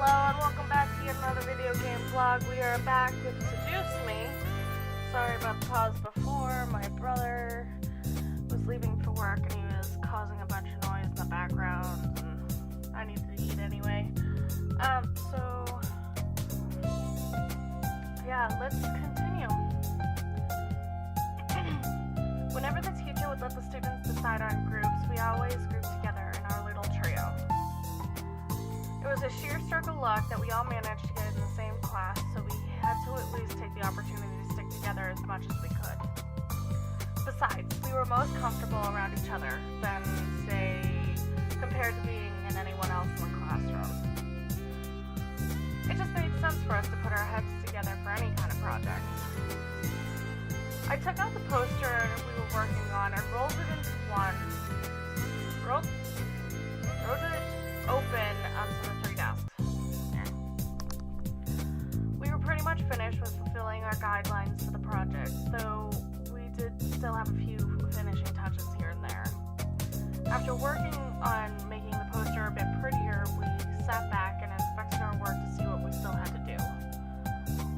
Hello and welcome back to yet another video game vlog. We are back with Seduce Me. Sorry about the pause before. My brother was leaving for work and he was causing a bunch of noise in the background and I need to eat anyway. Yeah, let's continue. Whenever the teacher would let the students decide on groups, we always grouped together in our little trio. It was a sheer stroke of luck that we all managed to get in the same class, so we had to at least take the opportunity to stick together as much as we could. Besides, we were most comfortable around each other than, say, compared to being in anyone else in the classroom. It just made sense for us to put our heads together for any kind of project. I took out the poster we were working on and rolled it into one. Rolled it open onto the 3 desks. There. We were pretty much finished with fulfilling our guidelines for the project, though we did still have a few finishing touches here and there. After working on making the poster a bit prettier, we sat back and inspected our work to see what we still had to do.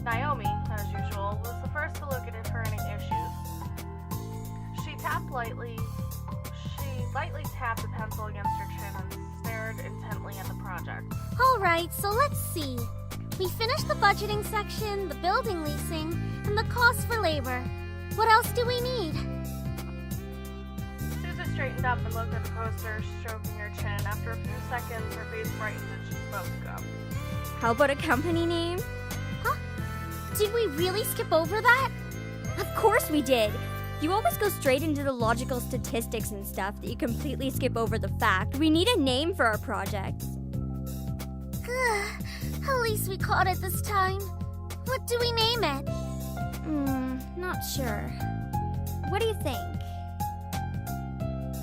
Naomi, as usual, was the first to look at it for any issues. She lightly tapped the pencil against her chin and stared intently at the project. Alright, so let's see. We finished the budgeting section, the building leasing, and the cost for labor. What else do we need? Susan straightened up and looked at the poster, stroking her chin. After a few seconds, her face brightened and she spoke up. How about a company name? Huh? Did we really skip over that? Of course we did! You always go straight into the logical statistics and stuff that you completely skip over the fact we need a name for our project. At least we caught it this time. What do we name it? Not sure. What do you think?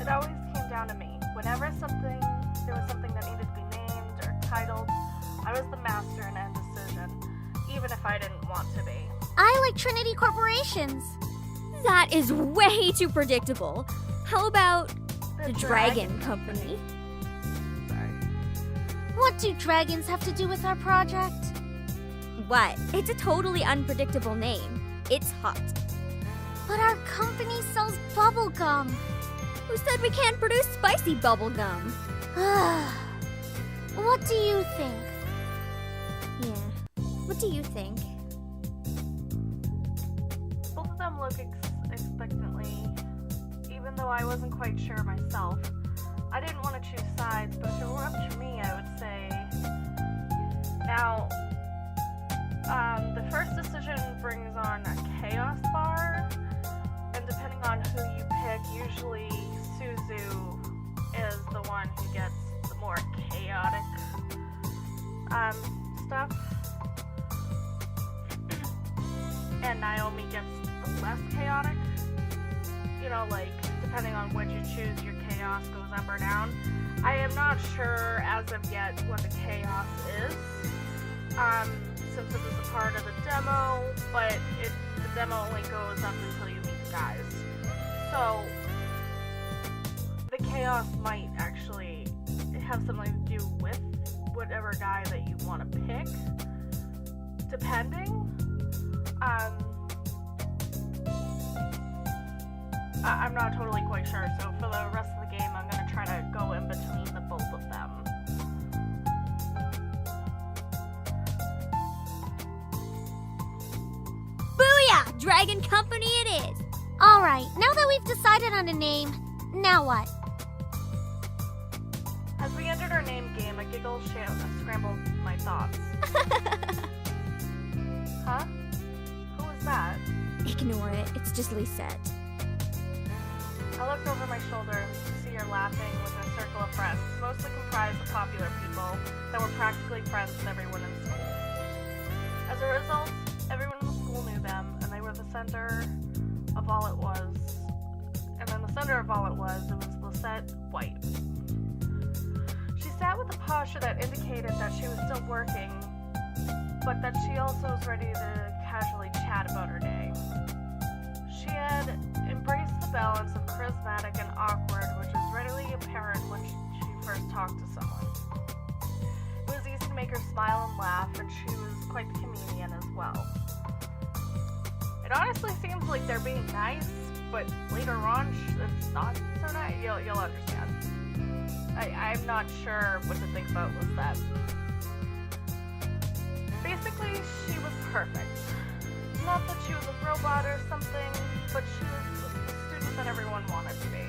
It always came down to me. Whenever there was something that needed to be named or titled, I was the master in end decision, even if I didn't want to be. I like Trinity Corporations. That is way too predictable. How about the Dragon Company? Sorry. What do dragons have to do with our project? What? It's a totally unpredictable name. It's hot. But our company sells bubble gum. Who said we can't produce spicy bubble gum? What do you think? Yeah. What do you think? Both of them look expectantly, even though I wasn't quite sure myself. I didn't want to choose sides, but if it were up to me, I would say... Now, the first decision brings on a chaos bar, and depending on who you pick, usually Suzu is the one who gets the more chaotic stuff, and Naomi gets the less chaotic. You know, like, depending on what you choose, your chaos goes up or down. I am not sure as of yet what the chaos is, since it was a part of the demo, but the demo only goes up until you meet the guys. So, the chaos might actually have something to do with whatever guy that you want to pick, depending. I'm not totally quite sure, so for the rest of the game, I'm going to try to go in between the both of them. Booyah! Dragon Company it is! Alright, now that we've decided on a name, now what? As we entered our name game, a giggle scrambled my thoughts. Huh? Who was that? Ignore it. It's just Lisette. I looked over my shoulder and could see her laughing with a circle of friends, mostly comprised of popular people that were practically friends with everyone in school. As a result, everyone in the school knew them, and they were the center of all it was. And then the center of all it was Lisette White. She sat with a posture that indicated that she was still working, but that she also was ready to casually chat about her day. She had embraced the balance of charismatic and awkward, which is readily apparent when she first talked to someone. It was easy to make her smile and laugh, and she was quite the comedian as well. It honestly seems like they're being nice, but later on, it's not so nice. You'll understand. I'm not sure what to think about with that. Basically, she was perfect. Not that she was a robot or something, but she was the student that everyone wanted to be.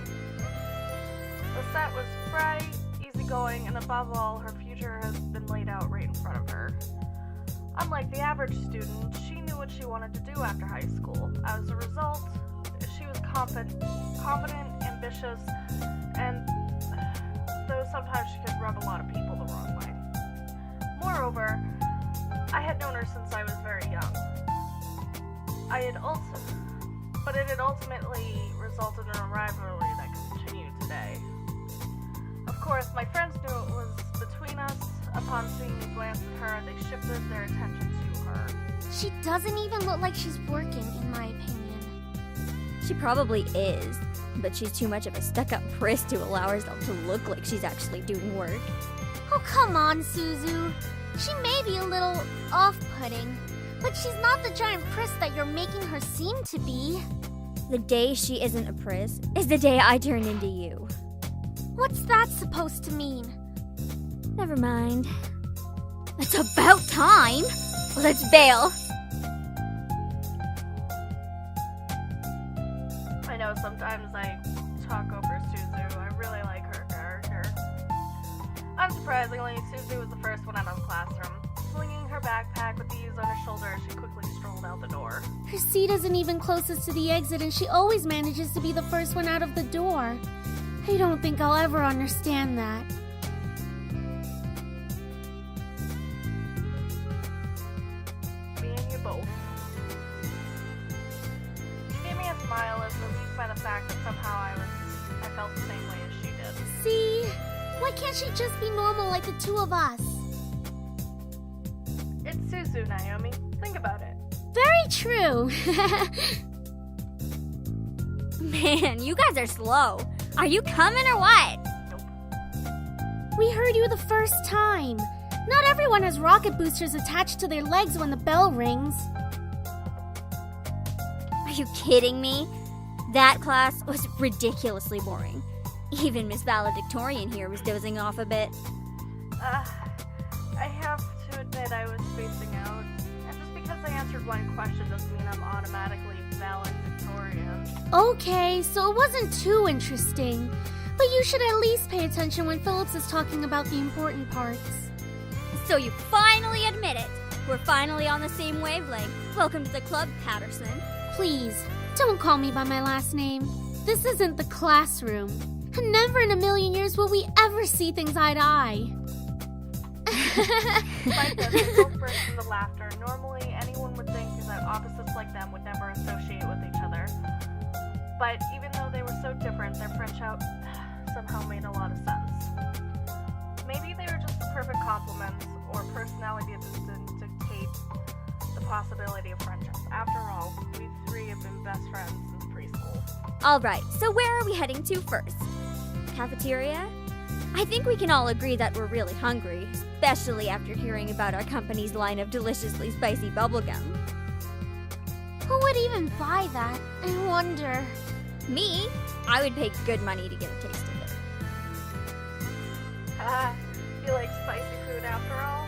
The set was bright, easygoing, and above all, her future has been laid out right in front of her. Unlike the average student, she knew what she wanted to do after high school. As a result, she was confident, ambitious, and though sometimes she could rub a lot of people the wrong way. Moreover, I had known her since I was very young. But it had ultimately resulted in a rivalry that continued today. Of course, my friends knew it was between us. Upon seeing me glance at her, they shifted their attention to her. She doesn't even look like she's working, in my opinion. She probably is, but she's too much of a stuck-up priss to allow herself to look like she's actually doing work. Oh, come on, Suzu. She may be a little off-putting, but she's not the giant priss that you're making her seem to be. The day she isn't a priss is the day I turn into you. What's that supposed to mean? Never mind. It's about time! Let's bail! I know sometimes I talk over Suzu. I really like her character. Unsurprisingly, Suzu was the first one out of the classroom. Swinging her backpack with ease on her shoulder, she quickly strolled out the door. Her seat isn't even closest to the exit, and she always manages to be the first one out of the door. I don't think I'll ever understand that. Me and you both. She gave me a smile as relieved by the fact that somehow I felt the same way as she did. See? Why can't she just be normal like the two of us? It's Suzu, Naomi. Think about it. Very true. Man, you guys are slow. Are you coming or what? Nope. We heard you the first time. Not everyone has rocket boosters attached to their legs when the bell rings. Are you kidding me? That class was ridiculously boring. Even Miss Valedictorian here was dozing off a bit. I have to admit I was spacing out. And just because I answered one question doesn't mean I'm automatically valedictorian. Okay, so it wasn't too interesting. But you should at least pay attention when Phillips is talking about the important parts. So you finally admit it. We're finally on the same wavelength. Welcome to the club, Patterson. Please, don't call me by my last name. This isn't the classroom. And never in a million years will we ever see things eye to eye. Despite this, we both burst into laughter. Normally, anyone would think that opposites like them would never associate with each other. But even though they were so different, their friendship somehow made a lot of sense. Maybe they were just the perfect complements, or personality that didn't dictate the possibility of friendship. After all, we three have been best friends since preschool. Alright, so where are we heading to first? Cafeteria? I think we can all agree that we're really hungry, especially after hearing about our company's line of deliciously spicy bubblegum. Who would even buy that? I wonder. Me? I would pay good money to get a taste of it. You like spicy food after all?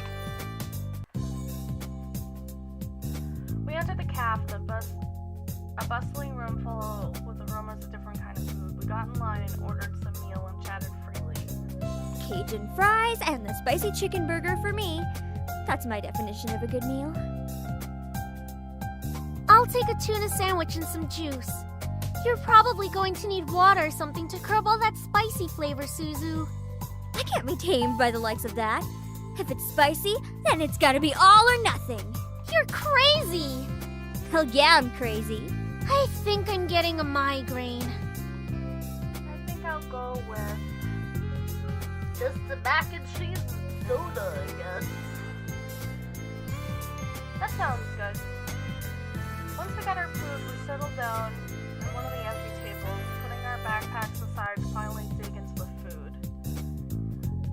We entered the caf, a bustling room full with aromas of different kind of food. We got in line and ordered some meal and chatted freely. Cajun fries and the spicy chicken burger for me. That's my definition of a good meal. I'll take a tuna sandwich and some juice. You're probably going to need water or something to curb all that spicy flavor, Suzu. I can't be tamed by the likes of that. If it's spicy, then it's gotta be all or nothing. You're crazy! Hell yeah, I'm crazy. I think I'm getting a migraine. I think I'll go with just the mac and cheese and soda, I guess. That sounds good. Once we got our food, we settled down at one of the empty tables, putting our backpacks aside to finally dig into the food.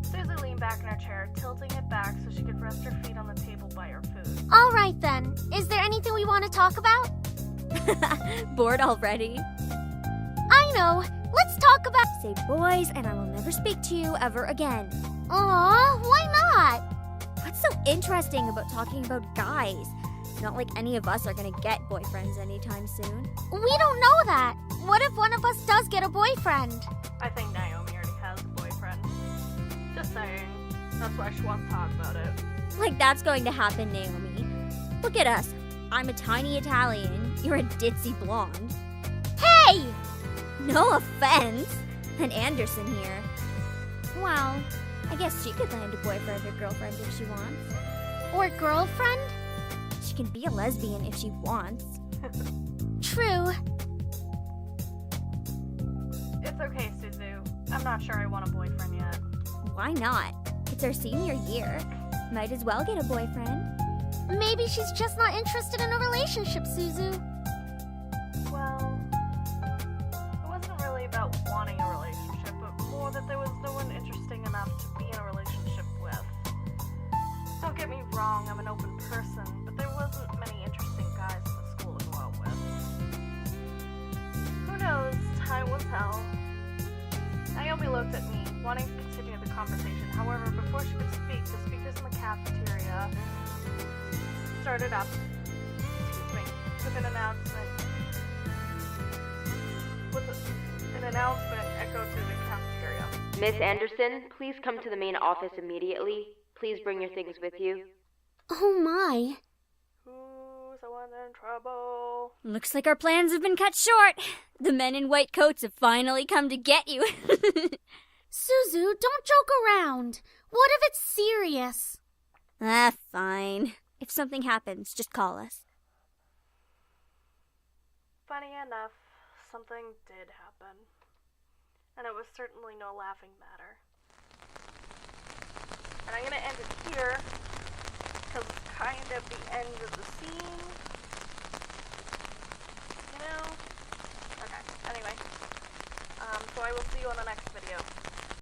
Susie leaned back in her chair, tilting it back so she could rest her feet on the table by her food. Alright then, is there anything we want to talk about? Bored already? I know, let's talk about... Say boys, and I will never speak to you ever again. Aw, why not? What's so interesting about talking about guys? It's not like any of us are gonna get boyfriends anytime soon. We don't know that. What if one of us does get a boyfriend? I think Naomi already has a boyfriend. Just saying. That's why she wants to talk about it. Like that's going to happen, Naomi. Look at us. I'm a tiny Italian. You're a ditzy blonde. Hey! No offense. And Anderson here. Well, I guess she could land a boyfriend or girlfriend if she wants. Or girlfriend? She can be a lesbian if she wants. True. It's okay, Suzu. I'm not sure I want a boyfriend yet. Why not? It's our senior year. Might as well get a boyfriend. Maybe she's just not interested in a relationship, Suzu. Well, it wasn't really about wanting a relationship, but more that there was no one interesting enough to be in a relationship with. Don't get me wrong, I'm an open person, but there wasn't many interesting guys in the school to go out with. Who knows? Time will tell. Naomi looked at me, wanting to continue the conversation. However, before she could speak, the speakers in the cafeteria started up, with an announcement. An announcement echoed through the cafeteria. Miss Anderson, please come to the main office immediately. Please bring your things with you. Oh my. Ooh, someone's in trouble. Looks like our plans have been cut short. The men in white coats have finally come to get you. Suzu, don't joke around. What if it's serious? Fine. If something happens, just call us. Funny enough, something did happen. And it was certainly no laughing matter. And I'm gonna end it here, because it's kind of the end of the scene. You know? Okay, anyway. So I will see you on the next video.